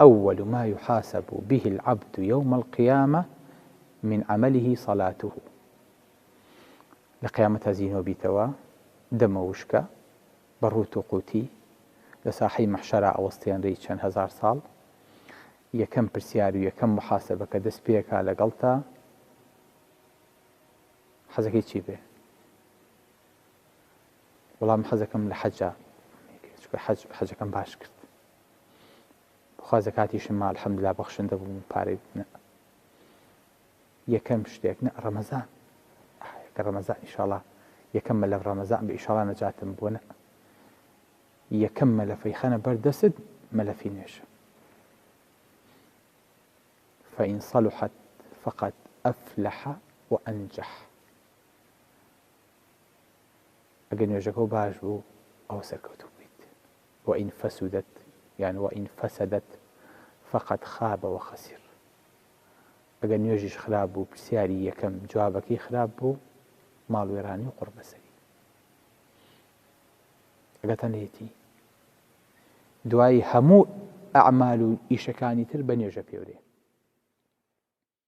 أول ما يحاسب به العبد يوم القيامة من عمله صلاته. لقيامة زينو بيتوا دم وشكا بروت قوتي لساحي محشرة أوستيان ريتشان هزار صال يكم برسياري يكم محاسبة كدس بيكا لقلتا حزكي چی بێ وەڵام حەزەکەم لە حەجە حەجەکەم باش کرد بخوا زەکاتیشم ما الحەمدوللا بەخشندە بووم پارەی یەکەم شتێک نە ڕەمەزان کە ڕەمەزان ئینشاڵڵا یەکەم مەلەف ڕەمەزان بە ئینشاڵڵا نەجاتم بووە نە یەکەم مەلەفەی خەنە بەردەست مەلەفی نوێژە فإن صلحت فقد أفلح وأنجح ئەگەر نوێژەکە باش بوو ئەو سەرکەوتوو بیت وإن فسدت يعني وإن فسدت فقد خاب وخسر ئەگەر نوێژیش خراپ بوو پرسیاری یەکەم جوابەکەی خراپ بوو ماڵ وێرانی و قوڕ بەسەری ئەگەتە نێتی دوای هەموو ئەعمال و ئیشەکانی تر بە نوێژە پێورێ